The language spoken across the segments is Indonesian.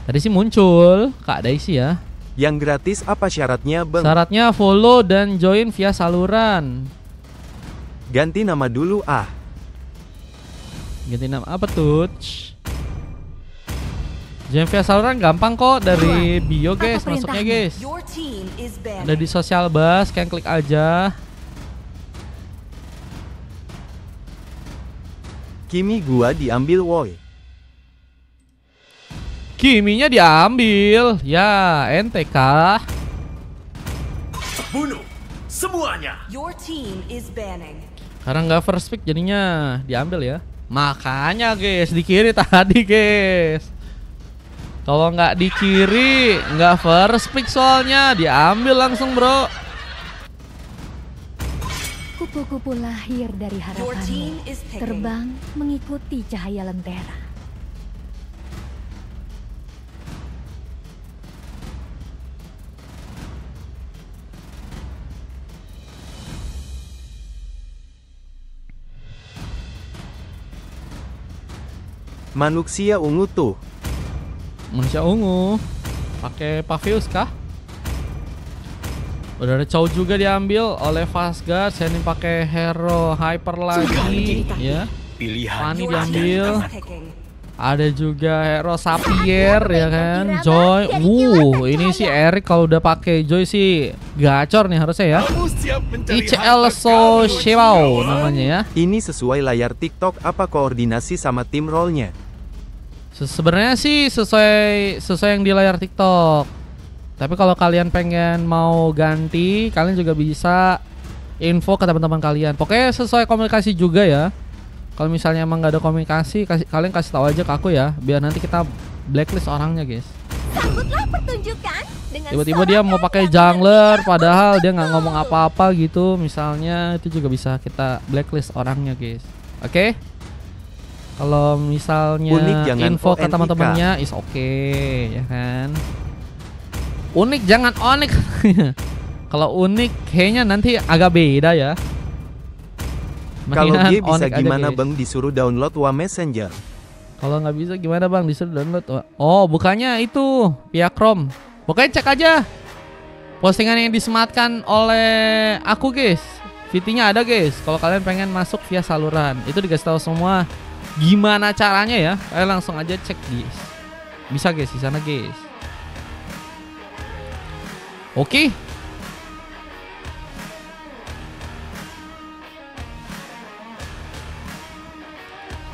Tadi sih muncul Kak Daisy ya. Yang gratis apa syaratnya, Bang? Syaratnya follow dan join via saluran. Ganti nama dulu ah. Ganti nama apa tuh? Join via saluran gampang kok, dari bio guys, masuknya guys. Ada di sosial bus, kalian klik aja. Kimi gua diambil woi. Kiminya diambil. Ya, ente kah? Bunuh semuanya. Karena nggak first pick jadinya diambil ya. Makanya guys, di kiri tadi guys. Kalau nggak di kiri, nggak first pick soalnya, diambil langsung bro. Kupu-kupu lahir dari harapanmu, terbang mengikuti cahaya lentera. Manusia ungu tuh. Manusia ungu pakai Pavius kah? Udah ada Chow juga diambil oleh Fastguard. Saya ini pakai hero hyper lagi ya. Fanny diambil. Ada juga hero Sapier ya kan. Joy. Ini si Eric kalau udah pakai Joy sih gacor nih harusnya ya. ICL Soshewao namanya ya. Ini sesuai layar TikTok apa koordinasi sama tim rollnya? Sebenarnya sih sesuai yang di layar TikTok. Tapi kalau kalian pengen mau ganti, kalian juga bisa info ke teman-teman kalian. Pokoknya sesuai komunikasi juga ya. Kalau misalnya emang nggak ada komunikasi, kalian kasih tahu aja ke aku ya, biar nanti kita blacklist orangnya guys. Tiba-tiba dia mau pakai jungler, padahal dia nggak ngomong apa-apa gitu. Misalnya itu juga bisa kita blacklist orangnya guys. Oke? Kalau misalnya info ke teman-temannya is oke ya kan. Unik jangan onik. Kalau unik kayaknya nanti agak beda ya. Kalau dia bisa gimana bang disuruh download Wa Messenger? Kalau nggak bisa gimana bang disuruh download? Oh bukannya itu pihak Chrome. Pokoknya cek aja postingan yang disematkan oleh aku guys. VT-nya ada guys. Kalau kalian pengen masuk via saluran itu dikasih tahu semua. Gimana caranya ya? Kalian langsung aja cek guys. Bisa guys di sana guys. Oke.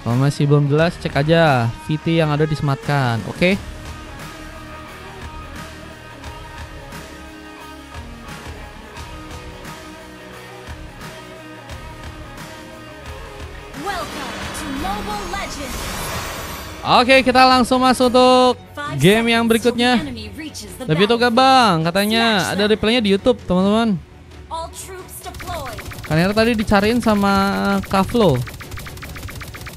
Kalau masih belum jelas cek aja VT yang ada disematkan. Oke. Oke, kita langsung masuk untuk game yang berikutnya. Tapi itu gak bang, katanya ada replaynya di YouTube teman-teman. Karena tadi dicariin sama Kaflo.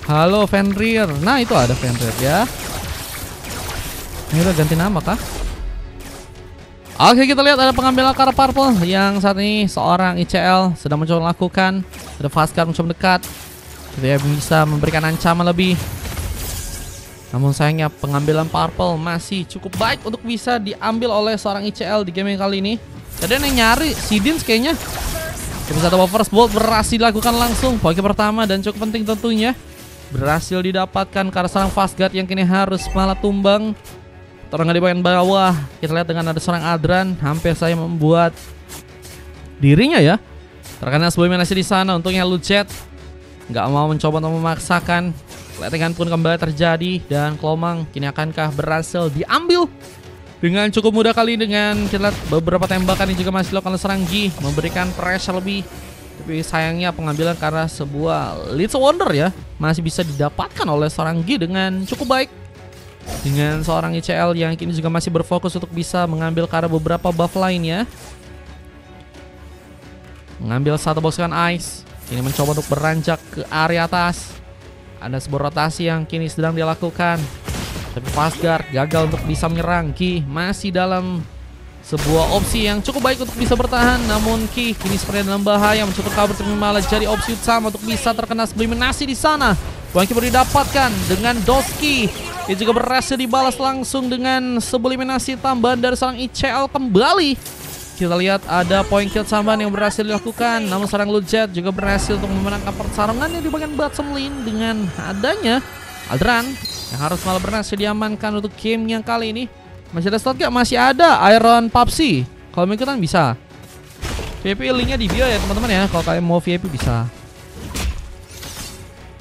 Halo Fenrir. Nah itu ada Fenrir ya. Ini udah ganti nama kah? Oke, kita lihat ada pengambilan kartu purple yang saat ini seorang ICL sedang mencoba lakukan. Ada Fastguard mencoba mendekat. Dia bisa memberikan ancaman lebih. Namun sayangnya pengambilan purple masih cukup baik untuk bisa diambil oleh seorang ICL di game yang kali ini. Tadi yang nyari Sidins kayaknya. Bisa double first bolt berhasil dilakukan langsung. Poin pertama dan cukup penting tentunya. Berhasil didapatkan karena seorang Fastguard yang kini harus malah tumbang. Terengah di bagian bawah. Kita lihat dengan ada seorang Adran. Hampir saya membuat dirinya ya terkena sebuah manasi di sana. Untungnya Lucet nggak mau mencoba untuk memaksakan. Letengan pun kembali terjadi dan Klomang kini akankah berhasil diambil dengan cukup mudah kali dengan kita lihat beberapa tembakan yang juga masih dilakukan oleh serang Gi memberikan pressure lebih. Tapi sayangnya pengambilan karena sebuah Little Wonder ya masih bisa didapatkan oleh seorang Gi dengan cukup baik. Dengan seorang ICL yang kini juga masih berfokus untuk bisa mengambil karena beberapa buff lainnya. Mengambil satu box kan Ice. Kini mencoba untuk beranjak ke area atas. Ada sebuah rotasi yang kini sedang dilakukan. Tapi Fastguard gagal untuk bisa menyerang. Ki masih dalam sebuah opsi yang cukup baik untuk bisa bertahan. Namun Ki kini seperti dalam bahaya. Mencoba kabur tapi malah jadi opsi utama untuk bisa terkena eliminasi di sana. Poin Ki baru didapatkan dengan Doski. Ini juga berhasil dibalas langsung dengan sebuah eliminasi tambahan dari seorang ICL kembali. Kita lihat ada poin kill tambahan yang berhasil dilakukan. Namun seorang Lujet juga berhasil untuk memenangkan pertarungannya di bagian bottom lane dengan adanya Aldran yang harus malah berhasil diamankan untuk game yang kali ini. Masih ada slot gak? Masih ada Iron PUBG. Kalau mau ikutan bisa. VIP linknya di bio ya teman-teman ya. Kalau kalian mau VIP bisa.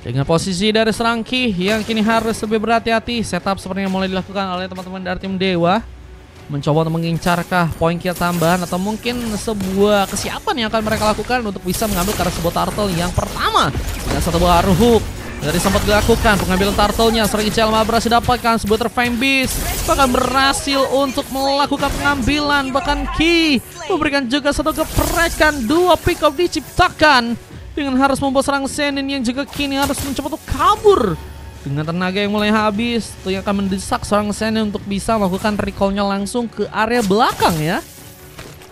Dengan posisi dari serang Ki yang kini harus lebih berhati-hati. Setup sepertinya mulai dilakukan oleh teman-teman dari tim Dewa. Mencoba untuk mengincarkah poin kill tambahan atau mungkin sebuah kesiapan yang akan mereka lakukan untuk bisa mengambil karena sebuah turtle yang pertama. Dengan satu buah Ruhuk dari sempat dilakukan pengambilan turtle-nya. Serang ICL malah berhasil dapatkan sebuah Terfame Beast. Bahkan berhasil untuk melakukan pengambilan. Bahkan Ki memberikan juga satu geprekan. Dua pick up diciptakan. Dengan harus membawa serang Zenin yang juga kini harus mencoba untuk kabur. Dengan tenaga yang mulai habis, itu yang akan mendesak seorang Zenin untuk bisa melakukan recall-nya langsung ke area belakang ya.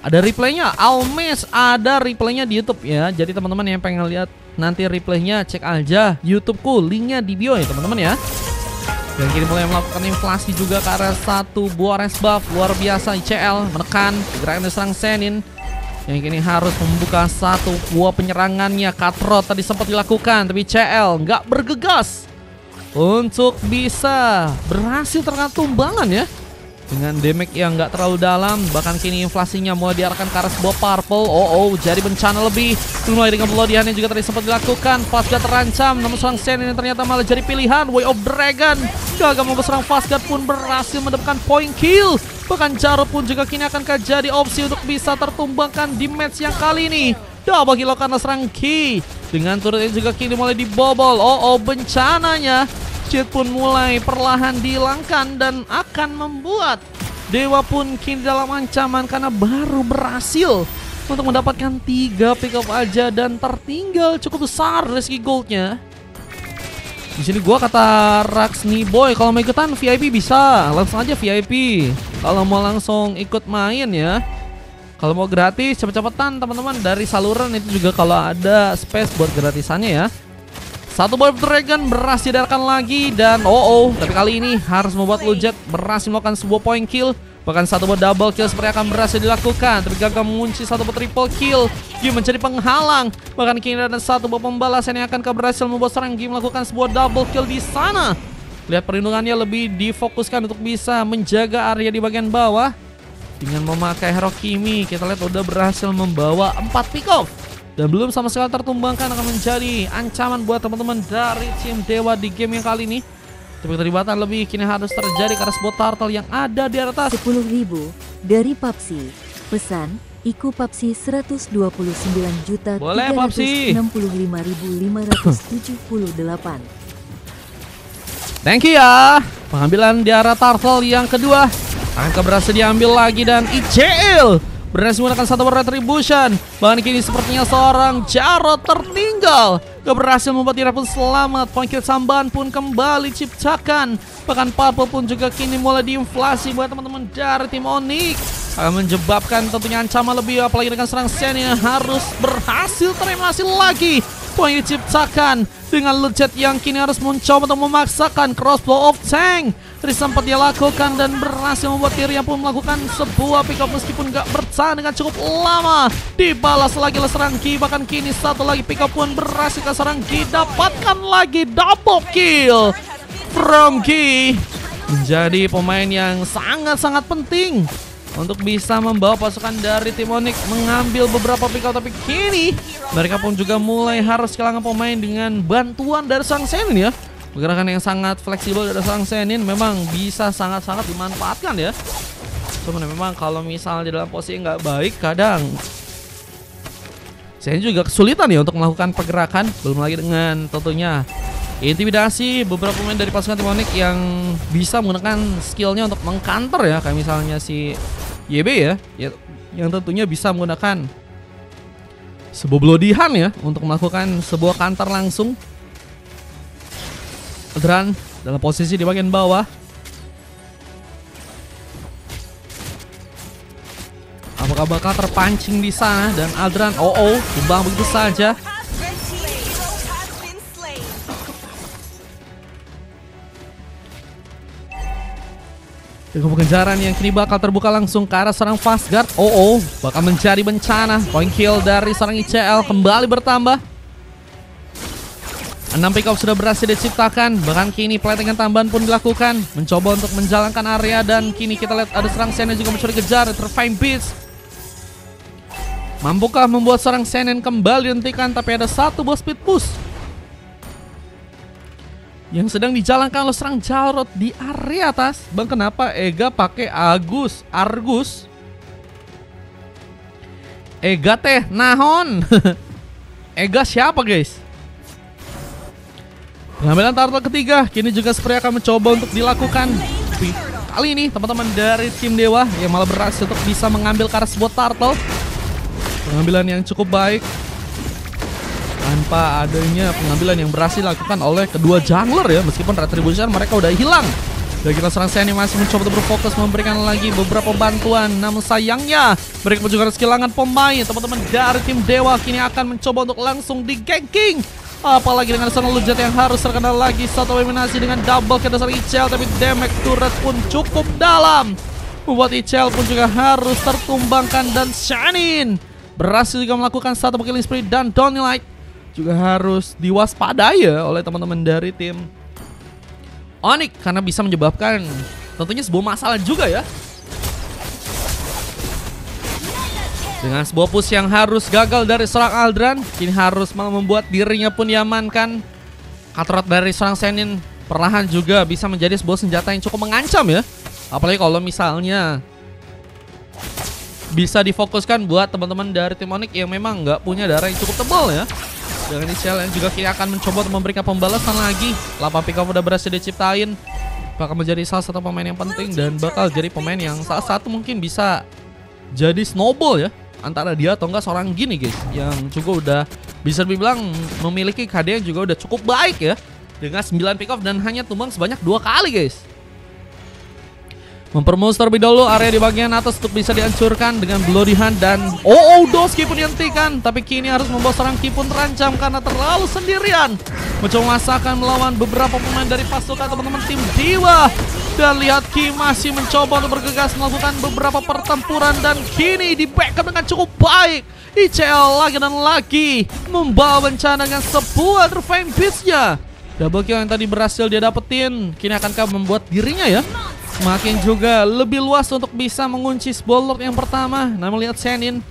Ada replaynya, Almes ada replaynya di YouTube ya. Jadi teman-teman yang pengen lihat nanti replaynya, cek aja YouTubeku, linknya di bio ya teman-teman ya. Dan kini mulai melakukan inflasi juga ke arah satu buah res buff luar biasa. ICL menekan gerakan serang Zenin yang kini harus membuka satu buah penyerangannya. Cutthroat tadi sempat dilakukan, tapi CL nggak bergegas untuk bisa berhasil terkena tumbangan ya. Dengan damage yang nggak terlalu dalam. Bahkan kini inflasinya mulai diarahkan ke arah sebuah purple. Jadi bencana lebih. Mulai dengan pelodihan yang juga tadi sempat dilakukan. Fastguard terancam, namun serang Sen ini ternyata malah jadi pilihan. Way of Dragon gagal membuat serang Fastguard pun berhasil mendapatkan point kill. Bahkan Jarod pun juga kini akan jadi opsi untuk bisa tertumbangkan di match yang kali ini. Double kill karena serang Ki. Dengan turret ini juga kini mulai dibobol. Bencananya Jet pun mulai perlahan dihilangkan dan akan membuat Dewa pun kini dalam ancaman karena baru berhasil untuk mendapatkan 3 pick up aja dan tertinggal cukup besar rezeki goldnya. Di sini gua kata Rax nih boy, kalau mau ikutan VIP bisa, langsung aja VIP. Kalau mau langsung ikut main ya. Kalau mau gratis cepet-cepetan teman-teman dari saluran itu juga kalau ada space buat gratisannya ya. Satu Boy of Dragon berhasil diarahkan lagi dan tapi kali ini harus membuat Lujet berhasil melakukan sebuah point kill. Bahkan satu buah double kill seperti akan berhasil dilakukan, tapi gagal mengunci satu buah triple kill. Game menjadi penghalang. Bahkan kini ada satu buah pembalasan yang akan berhasil membuat serang Game melakukan sebuah double kill di sana. Lihat perlindungannya lebih difokuskan untuk bisa menjaga area di bagian bawah. Dengan memakai hero Kimi, kita lihat udah berhasil membawa 4 pick off. Dan belum sama sekali tertumbangkan, akan menjadi ancaman buat teman-teman dari tim Dewa di game yang kali ini. Tapi keterlibatan lebih kini harus terjadi karena sebuah turtle yang ada di atas. 10.000 dari PUBG. Pesan, IQ PUBG 129.365.578. Boleh PUBG. Thank you ya. Pengambilan di arah turtle yang kedua akan berhasil diambil lagi dan ICL berhasil menggunakan satu retribution. Bahkan kini sepertinya seorang Jarod tertinggal. Gak berhasil membuat dia pun selamat. Point kill tambahan pun kembali ciptakan. Bahkan Purple pun juga kini mulai diinflasi buat teman-teman dari tim Onyx. Akan menyebabkan tentunya ancaman lebih, apalagi dengan serang Sen yang harus berhasil tereliminasi lagi. Poin diciptakan dengan Lujet yang kini harus mencoba untuk memaksakan crossbow of tank. Tadi sempat dia lakukan dan berhasil membuat Tyrion pun melakukan sebuah pick up meskipun gak bertahan dengan cukup lama. Dibalas lagi oleh serang Ki, bahkan kini satu lagi pick up pun berhasil ke serang Ki. Dapatkan lagi double kill from Ki. Menjadi pemain yang sangat-sangat penting untuk bisa membawa pasukan dari tim Onyx mengambil beberapa pick up. Tapi kini mereka pun juga mulai harus kehilangan pemain dengan bantuan dari sang Zenin ya. Pergerakan yang sangat fleksibel dari sang Zenin memang bisa sangat-sangat dimanfaatkan ya. Cuman memang kalau misalnya di dalam posisi nggak baik, kadang Zenin juga kesulitan ya untuk melakukan pergerakan. Belum lagi dengan tentunya intimidasi beberapa pemain dari pasukan tim Onyx yang bisa menggunakan skillnya untuk mengcounter ya. Kayak misalnya si YB ya, yang tentunya bisa menggunakan sebuah blodihan ya untuk melakukan sebuah counter langsung. Aldran dalam posisi di bagian bawah. Apakah bakal terpancing di sana dan Aldran tumbang begitu saja. Dengan pengejaran yang kini bakal terbuka langsung ke arah seorang Fastguard. Bakal menjadi bencana. Point kill dari seorang ICL kembali bertambah. 6 pick up sudah berhasil diciptakan. Bahkan kini platingan tambahan pun dilakukan. Mencoba untuk menjalankan area. Dan kini kita lihat ada seorang Senen juga mencuri kejar. Refine Beats. Mampukah membuat seorang Senen kembali dihentikan? Tapi ada satu buah speed push yang sedang dijalankan oleh seorang Jarod di area atas. Bang, kenapa Ega pakai Argus? Ega teh nahon. Ega siapa guys? Pengambilan turtle ketiga kini juga seperti akan mencoba untuk dilakukan. Tapi kali ini teman-teman dari tim Dewa yang malah berhasil untuk bisa mengambil ke arah sebuah turtle. Pengambilan yang cukup baik tanpa adanya pengambilan yang berhasil dilakukan oleh kedua jungler ya. Meskipun Retribution mereka udah hilang. Dan kita serang Seni masih mencoba untuk berfokus memberikan lagi beberapa bantuan. Namun sayangnya mereka juga harus kehilangan pemain. Teman-teman dari tim Dewa kini akan mencoba untuk langsung di ganking. Apalagi dengan seorang Lujat yang harus terkena lagi satu eliminasi dengan double ke dasar ICL. Tapi damage turret pun cukup dalam, membuat ICL pun juga harus tertumbangkan. Dan Shanin berhasil juga melakukan satu killing spree. Dan Donilite juga harus diwaspadai ya oleh teman-teman dari tim Onyx, karena bisa menyebabkan tentunya sebuah masalah juga ya. Dengan sebuah push yang harus gagal dari seorang Aldran, kini harus malah membuat dirinya pun diamankan. Katrot dari seorang Senin perlahan juga bisa menjadi sebuah senjata yang cukup mengancam ya. Apalagi kalau misalnya bisa difokuskan buat teman-teman dari tim Onyx yang memang nggak punya darah yang cukup tebal ya. Dengan ICL yang juga kini akan mencoba untuk memberikan pembalasan lagi. 8 pick up udah berhasil diciptain. Bakal menjadi salah satu pemain yang penting dan bakal jadi pemain yang salah satu mungkin bisa jadi snowball ya antara dia atau enggak seorang gini guys, yang juga udah bisa dibilang memiliki KD yang juga udah cukup baik ya, dengan 9 pick off dan hanya tumbang sebanyak 2 kali guys. Mempermus terlebih dahulu area di bagian atas untuk bisa dihancurkan dengan Bloody Hand. Dan Doski pun dihentikan, tapi kini harus membawa seorang Ki pun terancam karena terlalu sendirian mencoba memasakkan melawan beberapa pemain dari pasukan teman-teman tim Dewa. Dan lihat Ki masih mencoba untuk bergegas melakukan beberapa pertempuran. Dan kini di backup dengan cukup baik. ICL lagi dan lagi membawa bencana dengan sebuah Refine Beats-nya. Double kill yang tadi berhasil dia dapetin, kini akankah membuat dirinya ya semakin juga lebih luas untuk bisa mengunci sebuah Lord yang pertama. Namun lihat Senin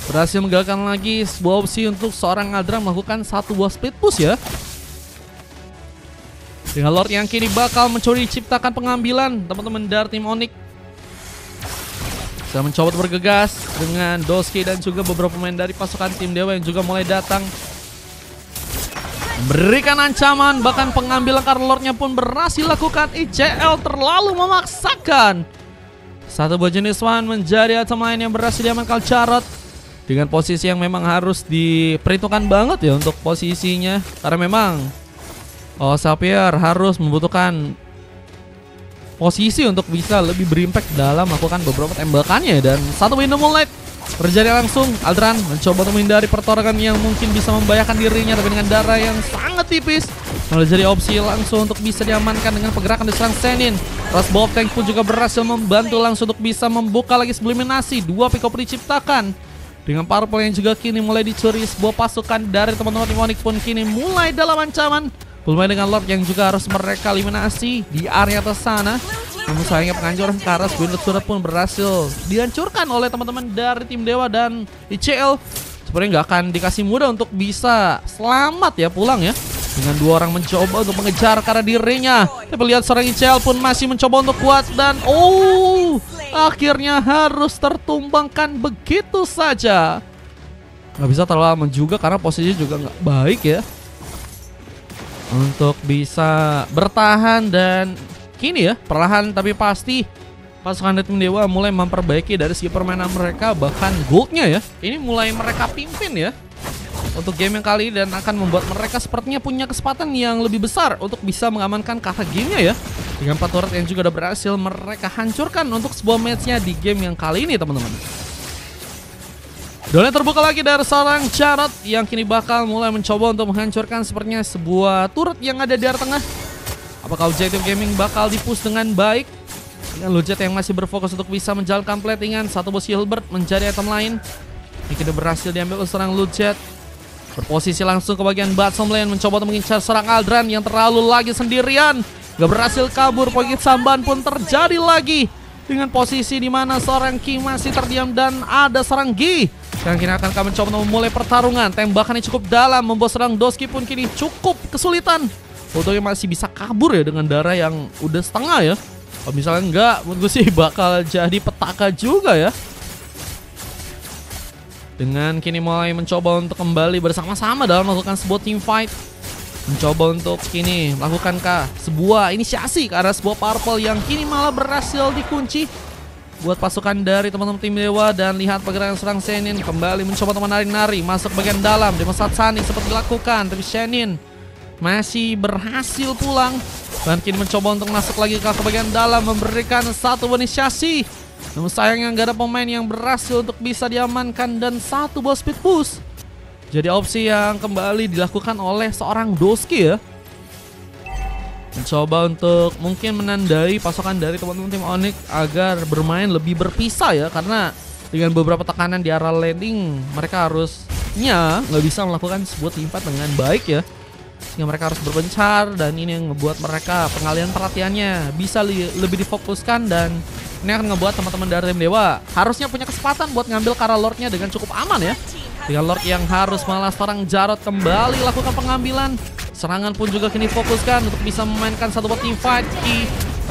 berhasil menggagalkan lagi sebuah opsi untuk seorang Aldra melakukan satu buah split push ya. Dengan Lord yang kini bakal mencuri ciptakan pengambilan, teman-teman dari tim Onyx bisa mencoba bergegas dengan Doski dan juga beberapa pemain dari pasukan tim Dewa yang juga mulai datang memberikan ancaman. Bahkan pengambilan karena Lordnya pun berhasil lakukan. ICL terlalu memaksakan. Satu buah jenis one menjadi item lain yang berhasil diamankan Jarod, dengan posisi yang memang harus diperhitungkan banget ya untuk posisinya, karena memang Xavier harus membutuhkan posisi untuk bisa lebih berimpact dalam melakukan beberapa tembakannya. Dan satu window moonlight terjadi langsung. Aldran mencoba untuk menghindari pertolongan yang mungkin bisa membahayakan dirinya, tapi dengan darah yang sangat tipis malah jadi opsi langsung untuk bisa diamankan dengan pergerakan diserang Senin. Rustbolt Tank pun juga berhasil membantu langsung untuk bisa membuka lagi subliminasi. 2 pick up diciptakan dengan Purple yang juga kini mulai dicuri. Sebuah pasukan dari teman-teman tim Onyx pun kini mulai dalam ancaman. Belum dengan Lord yang juga harus mereka eliminasi di area atas sana. Namun sayangnya penghancuran ke arah Windows Turret pun berhasil dihancurkan oleh teman-teman dari tim Dewa. Dan ICL sebenarnya nggak akan dikasih mudah untuk bisa selamat ya pulang ya, dengan 2 orang mencoba untuk mengejar ke arah dirinya. Tapi lihat seorang ICL pun masih mencoba untuk kuat. Dan akhirnya harus tertumbangkan begitu saja. Nggak bisa terlalu lama juga karena posisinya juga nggak baik ya untuk bisa bertahan. Dan kini ya perlahan tapi pasti pasukan dari tim Dewa mulai memperbaiki dari segi permainan mereka. Bahkan goldnya ya ini mulai mereka pimpin ya untuk game yang kali ini, dan akan membuat mereka sepertinya punya kesempatan yang lebih besar untuk bisa mengamankan kakak gamenya ya, dengan 4 turret yang juga udah berhasil mereka hancurkan untuk sebuah matchnya di game yang kali ini teman-teman. Duelnya terbuka lagi dari seorang Jarod yang kini bakal mulai mencoba untuk menghancurkan sepertinya sebuah turret yang ada di area tengah. Apakah Objective Gaming bakal dipush dengan baik? Dengan Lujet yang masih berfokus untuk bisa menjalankan platingan. Satu bos Hilbert menjadi item lain. Ini kini berhasil diambil oleh seorang Lujet. Berposisi langsung ke bagian bottom lane. Mencoba untuk mengincar seorang Aldran yang terlalu lagi sendirian. Gak berhasil kabur. Poin samban pun terjadi lagi. Dengan posisi di mana seorang Ki masih terdiam dan ada seorang Gi. Sekarang kini akan kami mencoba untuk memulai pertarungan. Tembakannya cukup dalam. Membuat seorang Doski pun kini cukup kesulitan. Fotonya masih bisa kabur ya dengan darah yang udah setengah ya. Kalau misalnya enggak, menurut gue sih bakal jadi petaka juga ya. Dengan kini mulai mencoba untuk kembali bersama-sama dalam melakukan sebuah team fight. Mencoba untuk kini melakukan sebuah inisiasi ke arah sebuah purple yang kini malah berhasil dikunci buat pasukan dari teman-teman tim Dewa. Dan lihat pergerakan serang Shenin kembali mencoba untuk menari-nari masuk bagian dalam. Demonstrat Sunny seperti dilakukan, tapi Shenin masih berhasil pulang. Dan kini mencoba untuk masuk lagi ke bagian dalam, memberikan satu inisiasi. Namun sayangnya nggak ada pemain yang berhasil untuk bisa diamankan. Dan satu ball speed push jadi opsi yang kembali dilakukan oleh seorang Doski ya. Mencoba untuk mungkin menandai pasukan dari teman-teman tim Onyx agar bermain lebih berpisah ya. Karena dengan beberapa tekanan di arah landing, mereka harusnya nggak bisa melakukan sebuah team fight dengan baik ya. Sehingga mereka harus berpencar, dan ini yang ngebuat mereka pengalihan perhatiannya bisa lebih difokuskan. Dan ini akan ngebuat teman-teman dari tim Dewa harusnya punya kesempatan buat ngambil Kara Lordnya dengan cukup aman ya. Dengan Lord yang harus malah seorang Jarod kembali lakukan pengambilan. Serangan pun juga kini fokuskan untuk bisa memainkan satu team fight.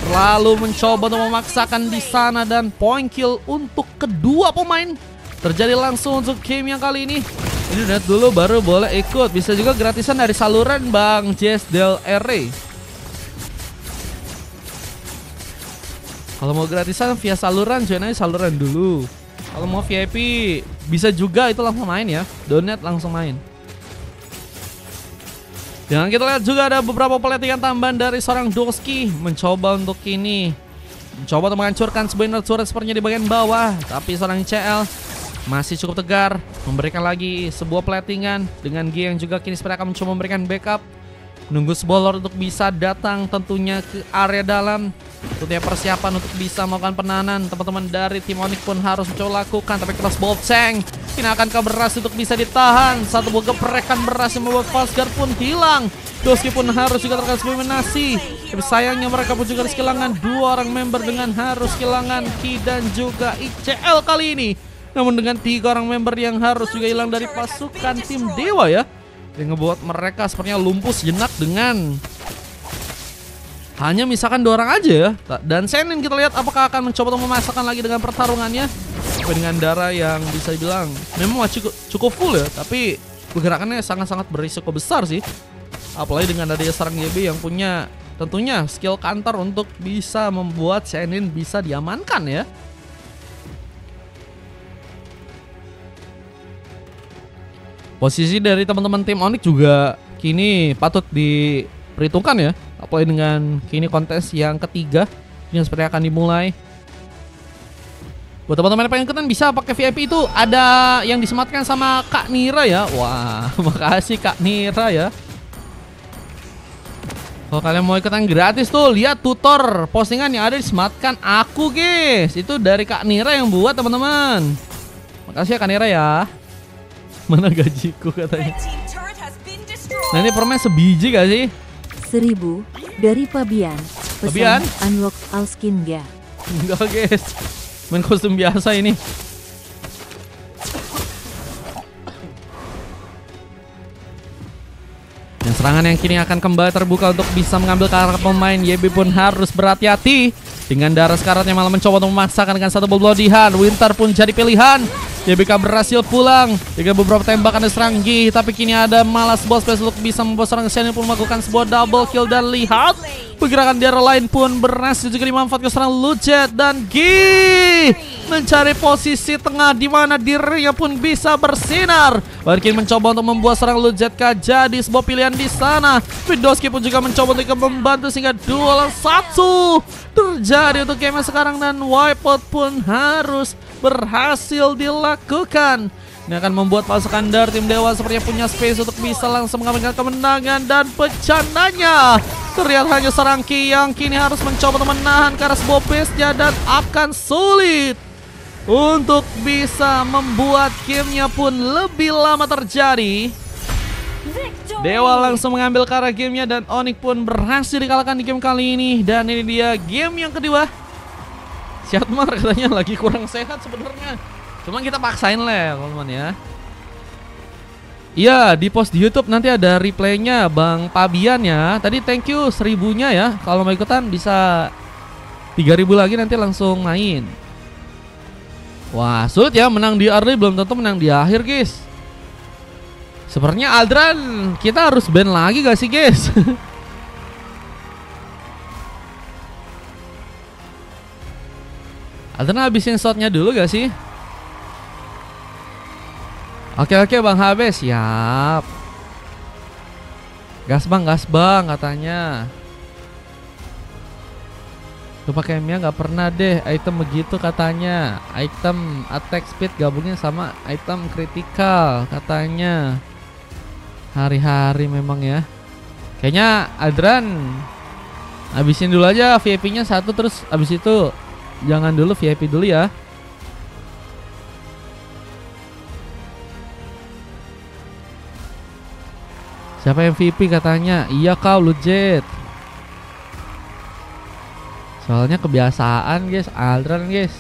Lalu mencoba untuk memaksakan di sana, dan point kill untuk kedua pemain terjadi langsung untuk game yang kali ini. Ini lihat dulu baru boleh ikut. Bisa juga gratisan dari saluran Bang Jess Del R. Kalau mau gratisan via saluran, join aja saluran dulu. Kalau mau VIP bisa juga itu langsung main ya. Donate langsung main. Dan kita lihat juga ada beberapa pelatihan tambahan dari seorang Doski. Mencoba untuk ini, mencoba untuk menghancurkan sebuah inner turret sepertinya di bagian bawah. Tapi seorang CL masih cukup tegar, memberikan lagi sebuah platingan. Dengan G yang juga kini seperti akan mencoba memberikan backup. Menunggu sebuah Lord untuk bisa datang tentunya ke area dalam. Tentunya persiapan untuk bisa melakukan penahanan. Teman-teman dari tim Onyx pun harus mencoba lakukan. Tapi crossbow Cheng ini akankah berhasil untuk bisa ditahan. Satu buah geprekan berhasil membuat Fastguard pun hilang. Doski pun harus juga terkena eliminasi. Tapi sayangnya mereka pun juga harus kehilangan dua orang member dengan harus kehilangan Ki dan juga ICL kali ini. Namun dengan 3 orang member yang harus juga hilang dari pasukan tim Dewa ya, yang ngebuat mereka sepertinya lumpuh sejenak dengan hanya misalkan 2 orang aja ya. Dan Shenin kita lihat apakah akan mencoba untuk memasakkan lagi dengan pertarungannya. Tapi dengan darah yang bisa dibilang memang cukup full ya, tapi pergerakannya sangat-sangat berisiko besar sih. Apalagi dengan adanya serang YB yang punya tentunya skill counter untuk bisa membuat Shenin bisa diamankan ya. Posisi dari teman-teman tim Onyx juga kini patut diperhitungkan ya. Apalagi dengan kini kontes yang ketiga yang seperti akan dimulai. Buat teman-teman yang pengen ikutan bisa pakai VIP itu ada yang disematkan sama Kak Nira ya. Wah, makasih Kak Nira ya. Kalau kalian mau ikutan gratis tuh, lihat tutor postingan yang ada disematkan aku guys. Itu dari Kak Nira yang buat teman-teman. Makasih ya Kak Nira ya. Mana gajiku katanya. Nah ini permen sebiji gak sih? 1000 dari Fabian. Fabian? Unlock all skin ya. Enggak guys, main kostum biasa ini. Dan serangan yang kini akan kembali terbuka untuk bisa mengambil karakter pemain. YB pun harus berhati-hati. Dengan darah sekaratnya malah mencoba untuk memaksakan dengan satu bloodihan. Winter pun jadi pilihan. YBK berhasil pulang dengan beberapa tembakan dari serang G. Tapi kini ada malah sebuah space untuk bisa membuat seorang Shenin pun melakukan sebuah double kill. Dan lihat pergerakan di arah lain pun berhasil juga dimanfaatkan seorang Lujet. Dan G mencari posisi tengah di mana dirinya pun bisa bersinar. Kini mencoba untuk membuat seorang Lujet jadi sebuah pilihan di sana. Doski pun juga mencoba untuk membantu sehingga 2-1 terjadi untuk game sekarang. Dan wipeout pun harus berhasil dilakukan. Ini akan membuat pasukan dari tim Dewa sepertinya punya space untuk bisa langsung mengambil kemenangan. Dan becananya terlihat hanya Serangki yang kini harus mencoba untuk menahan ke arah sebuah base-nya. Dan akan sulit untuk bisa membuat gamenya pun lebih lama terjadi. Dewa langsung mengambil ke arah gamenya dan Onyx pun berhasil dikalahkan di game kali ini. Dan ini dia game yang kedua. Syatmar katanya lagi kurang sehat sebenarnya. Cuman kita paksain lah teman-teman ya. Iya, di post di YouTube nanti ada replaynya Bang Pabian ya. Tadi thank you 1000-nya ya. Kalau mau ikutan bisa 3000 lagi nanti langsung main. Wah, sulit ya menang di early, belum tentu menang di akhir, guys. Sepertinya Aldran kita harus ban lagi gak sih, guys? Aldran habisin shotnya dulu gak sih? Oke Bang HB, siap. Gas bang katanya. Tuh pakai Mia nggak pernah deh item begitu katanya. Item attack speed gabungin sama item critical katanya. Hari-hari memang ya. Kayaknya Adran habisin dulu aja VIP-nya satu, terus abis itu jangan dulu VIP dulu ya. Siapa MVP katanya? Iya kau lu Jet. Soalnya kebiasaan guys, Aldran guys.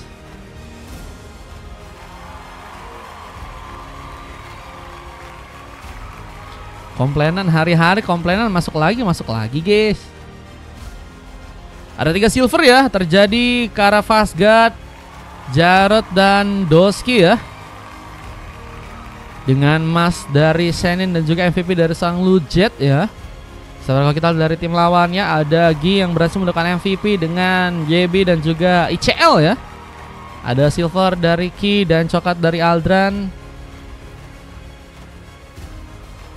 Komplainan hari-hari, komplainan masuk lagi guys. Ada 3 silver ya, terjadi ke arah Fastguard, Jarod dan Doski ya. Dengan emas dari Senin dan juga MVP dari sang Lujet ya. Sementara kalau kita dari tim lawannya ada Gi yang berhasil mendapatkan MVP dengan JB dan juga ICL ya. Ada silver dari Ki dan coklat dari Aldran.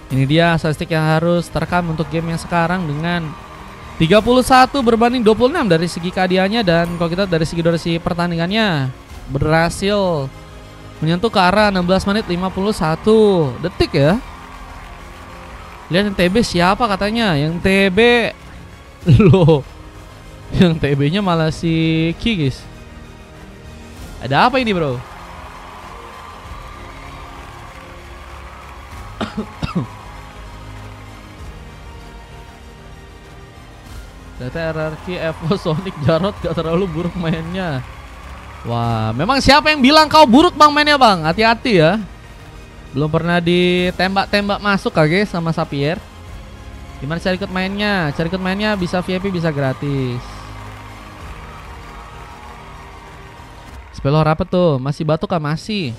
Ini dia statistik yang harus terekam untuk game yang sekarang dengan 31 berbanding 26 dari segi keadiannya. Dan kalau kita dari segi durasi pertandingannya berhasil menyentuh ke arah 16 menit 51 detik ya. Lihat yang TB siapa katanya? Yang TB loh. Yang TB-nya malah si Ki guys. Ada apa ini bro? Data RRQ, Evo, Sonic, Jarod gak terlalu buruk mainnya. Wah, memang siapa yang bilang kau buruk bang mainnya bang? Hati-hati ya. Belum pernah ditembak-tembak masuk kage sama Sapier. Gimana cari ikut mainnya? Cari ikut mainnya bisa VIP bisa gratis. Spell apa tuh? Masih batu kah? Masih.